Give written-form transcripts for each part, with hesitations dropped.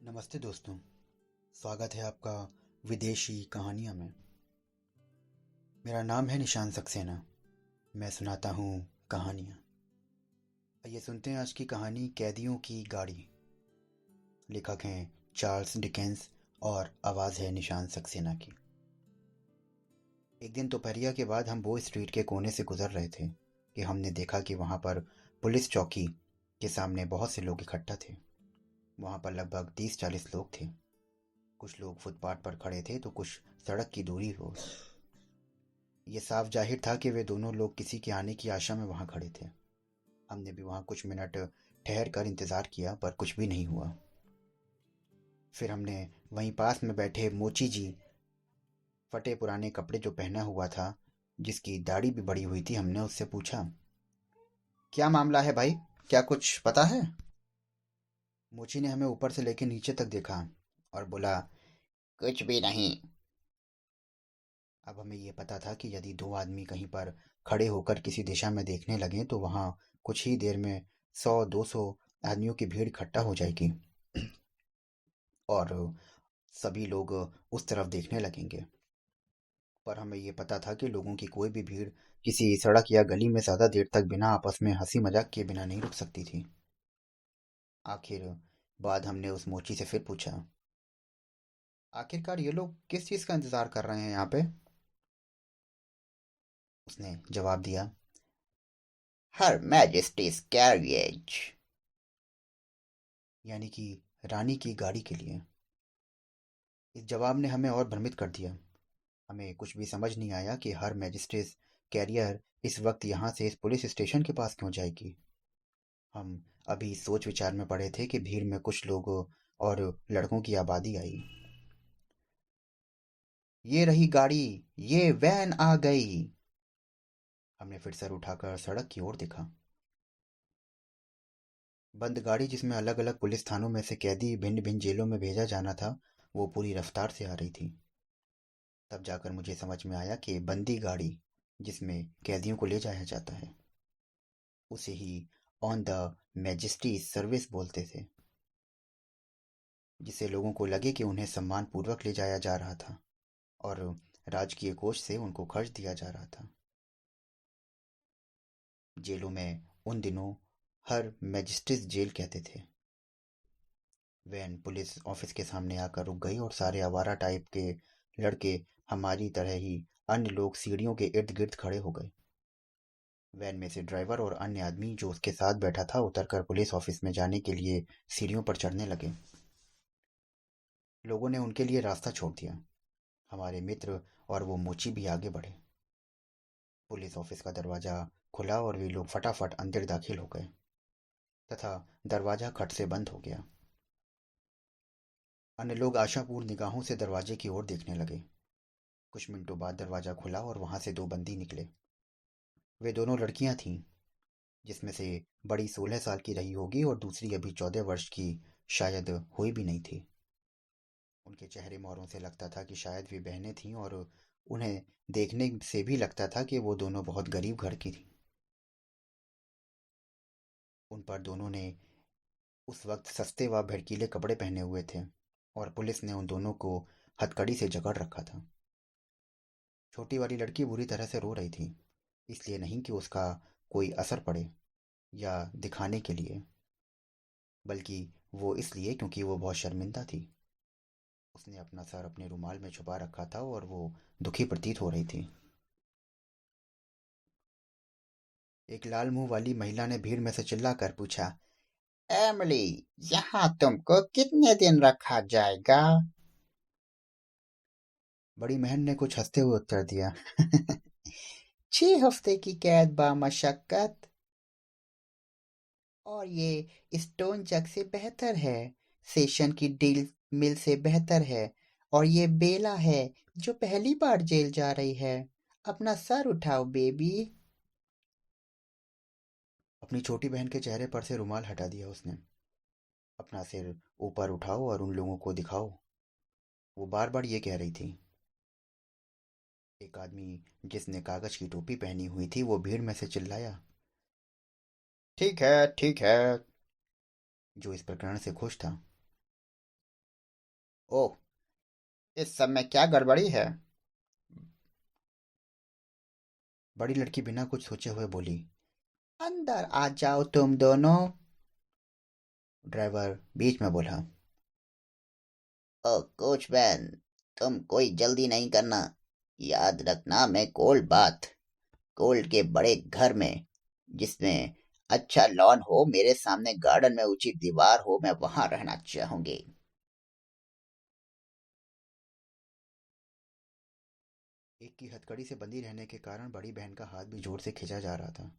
नमस्ते दोस्तों। स्वागत है आपका विदेशी कहानियाँ में। मेरा नाम है निशान सक्सेना। मैं सुनाता हूँ कहानियाँ। आइए सुनते हैं आज की कहानी कैदियों की गाड़ी। लेखक हैं चार्ल्स डिकेंस और आवाज़ है निशान सक्सेना की। एक दिन दोपहरिया के बाद हम बो स्ट्रीट के कोने से गुजर रहे थे कि हमने देखा कि वहाँ पर पुलिस चौकी के सामने बहुत से लोग इकट्ठा थे। वहाँ पर लगभग 30-40 लोग थे। कुछ लोग फुटपाथ पर खड़े थे तो कुछ सड़क की दूरी हो। ये साफ जाहिर था कि वे दोनों लोग किसी के आने की आशा में वहां खड़े थे। हमने भी वहां कुछ मिनट ठहर कर इंतजार किया पर कुछ भी नहीं हुआ। फिर हमने वहीं पास में बैठे मोची जी, फटे पुराने कपड़े जो पहना हुआ था, जिसकी दाढ़ी भी बड़ी हुई थी, हमने उससे पूछा, क्या मामला है भाई? क्या कुछ पता है? मोची ने हमें ऊपर से लेकर नीचे तक देखा और बोला, कुछ भी नहीं। अब हमें यह पता था कि यदि दो आदमी कहीं पर खड़े होकर किसी दिशा में देखने लगें तो वहां कुछ ही देर में 100-200 आदमियों की भीड़ इकट्ठा हो जाएगी और सभी लोग उस तरफ देखने लगेंगे। पर हमें यह पता था कि लोगों की कोई भी भीड़ किसी सड़क या गली में ज्यादा देर तक बिना आपस में हंसी मजाक किए बिना नहीं रुक सकती थी। आखिर बाद हमने उस मोची से फिर पूछा, आखिरकार ये लोग किस चीज का इंतजार कर रहे हैं यहाँ पे? उसने जवाब दिया, हर मैजेस्टीज कैरियज, यानी कि रानी की गाड़ी के लिए। इस जवाब ने हमें और भ्रमित कर दिया। हमें कुछ भी समझ नहीं आया कि हर मैजिस्ट्रेट कैरियर इस वक्त यहाँ से इस पुलिस स्टेशन के पास क्यों जाएगी। हम अभी सोच विचार में पड़े थे कि भीड़ में कुछ लोगों और लड़कों की आबादी आई। ये रही गाड़ी, ये वैन आ गई। हमने फिर सर उठाकर सड़क की ओर देखा। बंद गाड़ी जिसमें अलग अलग पुलिस थानों में से कैदी भिन्न भिन्न जेलों में भेजा जाना था, वो पूरी रफ्तार से आ रही थी। तब जाकर मुझे समझ में आया कि बंदी गाड़ी जिसमें कैदियों को ले जाया जाता है, उसे ही ऑन द मैजेस्टी सर्विस बोलते थे, जिससे लोगों को लगे कि उन्हें सम्मान पूर्वक ले जाया जा रहा था और राजकीय कोष से उनको खर्च दिया जा रहा था। जेलों में उन दिनों हर मैजिस्ट्रेट जेल कहते थे। वैन पुलिस ऑफिस के सामने आकर रुक गई और सारे आवारा टाइप के लड़के, हमारी तरह ही अन्य लोग, सीढ़ियों के इर्द गिर्द खड़े हो गए। वैन में से ड्राइवर और अन्य आदमी जो उसके साथ बैठा था उतरकर पुलिस ऑफिस में जाने के लिए सीढ़ियों पर चढ़ने लगे। लोगों ने उनके लिए रास्ता छोड़ दिया। हमारे मित्र और वो मोची भी आगे बढ़े। पुलिस ऑफिस का दरवाजा खुला और वे लोग फटाफट अंदर दाखिल हो गए तथा दरवाजा खट से बंद हो गया। अन्य लोग आशापूर्ण निगाहों से दरवाजे की ओर देखने लगे। कुछ मिनटों बाद दरवाजा खुला और वहां से दो बंदी निकले। वे दोनों लड़कियां थीं, जिसमें से बड़ी 16 साल की रही होगी और दूसरी अभी 14 वर्ष की शायद हुई भी नहीं थी। उनके चेहरे मोहरों से लगता था कि शायद वे बहनें थीं और उन्हें देखने से भी लगता था कि वो दोनों बहुत गरीब घर की थीं। उन पर दोनों ने उस वक्त सस्ते व भड़कीले कपड़े पहने हुए थे और पुलिस ने उन दोनों को हथकड़ी से जकड़ रखा था। छोटी वाली लड़की बुरी तरह से रो रही थी, इसलिए नहीं कि उसका कोई असर पड़े या दिखाने के लिए, बल्कि वो इसलिए क्योंकि वो बहुत शर्मिंदा थी। उसने अपना सर अपने रुमाल में छुपा रखा था और वो दुखी प्रतीत हो रही थी। एक लाल मुंह वाली महिला ने भीड़ में से चिल्लाकर पूछा, एमिली, यहाँ तुमको कितने दिन रखा जाएगा? बड़ी बहन ने कुछ हंसते हुए उत्तर दिया, 6 हफ्ते की कैद बामशक्कत। और ये स्टोन जग से बेहतर है, सेशन की डील मिल से बेहतर है। और ये बेला है जो पहली बार जेल जा रही है। अपना सर उठाओ बेबी। अपनी छोटी बहन के चेहरे पर से रुमाल हटा दिया उसने। अपना सिर ऊपर उठाओ और उन लोगों को दिखाओ, वो बार बार ये कह रही थी। एक आदमी जिसने कागज की टोपी पहनी हुई थी वो भीड़ में से चिल्लाया, ठीक है ठीक है, जो इस प्रकरण से खुश था। ओह, इस सब में क्या गड़बड़ी है? बड़ी लड़की बिना कुछ सोचे हुए बोली। अंदर आ जाओ तुम दोनों। ड्राइवर बीच में बोला। ओ कोचमैन, तुम कोई जल्दी नहीं करना। याद रखना, मैं कोल्ड के बड़े घर में, जिसमें अच्छा लॉन हो, मेरे सामने गार्डन में ऊंची दीवार हो, मैं वहां रहना चाहूंगी। एक की हथकड़ी से बंधी रहने के कारण बड़ी बहन का हाथ भी जोर से खींचा जा रहा था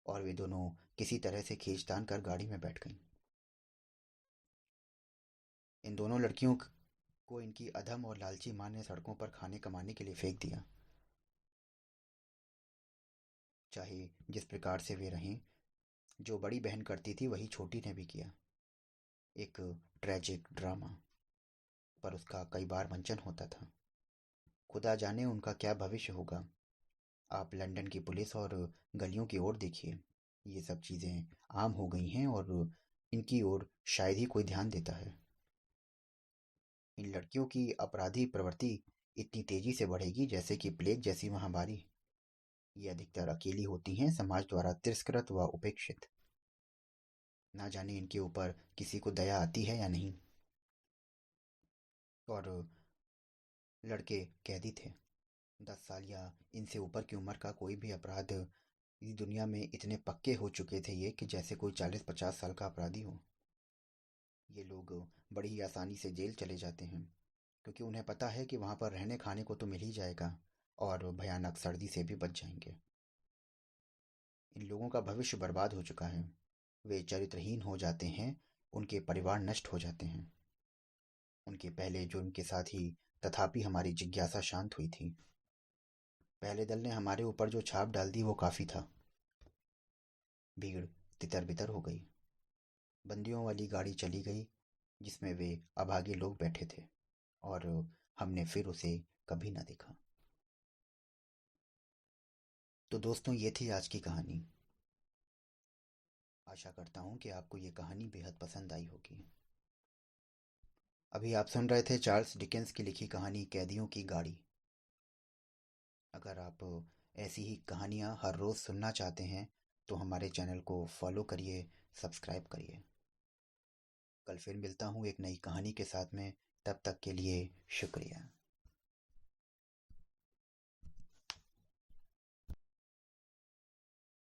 और वे दोनों किसी तरह से खींचतान कर गाड़ी में बैठ गईं। इन दोनों लड़कियों को इनकी अधम और लालची माँ ने सड़कों पर खाने कमाने के लिए फेंक दिया। चाहे जिस प्रकार से वे रहें, जो बड़ी बहन करती थी वही छोटी ने भी किया। एक ट्रेजिक ड्रामा, पर उसका कई बार मंचन होता था। खुदा जाने उनका क्या भविष्य होगा। आप लंदन की पुलिस और गलियों की ओर देखिए, ये सब चीज़ें आम हो गई हैं और इनकी ओर शायद ही कोई ध्यान देता है। इन लड़कियों की अपराधी प्रवृत्ति इतनी तेजी से बढ़ेगी जैसे कि प्लेग जैसी महामारी। ये अधिकतर अकेली होती हैं, समाज द्वारा तिरस्कृत व उपेक्षित। ना जाने इनके ऊपर किसी को दया आती है या नहीं। और लड़के कैदी थे। 10 साल या इनसे ऊपर की उम्र का कोई भी अपराध इस दुनिया में इतने पक्के हो चुके थे ये कि जैसे कोई 40-50 साल का अपराधी हो। ये लोग बड़ी ही आसानी से जेल चले जाते हैं, क्योंकि उन्हें पता है कि वहाँ पर रहने खाने को तो मिल ही जाएगा और भयानक सर्दी से भी बच जाएंगे। इन लोगों का भविष्य बर्बाद हो चुका है। वे चरित्रहीन हो जाते हैं, उनके परिवार नष्ट हो जाते हैं। उनके पहले जुर्म के साथ ही तथापि हमारी जिज्ञासा शांत हुई थी। पहले दल ने हमारे ऊपर जो छाप डाल दी वो काफ़ी था। भीड़ तितर बितर हो गई। बंदियों वाली गाड़ी चली गई जिसमें वे अभागे लोग बैठे थे, और हमने फिर उसे कभी ना देखा। तो दोस्तों, ये थी आज की कहानी। आशा करता हूँ कि आपको ये कहानी बेहद पसंद आई होगी। अभी आप सुन रहे थे चार्ल्स डिकेंस की लिखी कहानी कैदियों की गाड़ी। अगर आप ऐसी ही कहानियाँ हर रोज़ सुनना चाहते हैं तो हमारे चैनल को फॉलो करिए, सब्सक्राइब करिए। कल फिर मिलता हूँ एक नई कहानी के साथ में। तब तक के लिए शुक्रिया।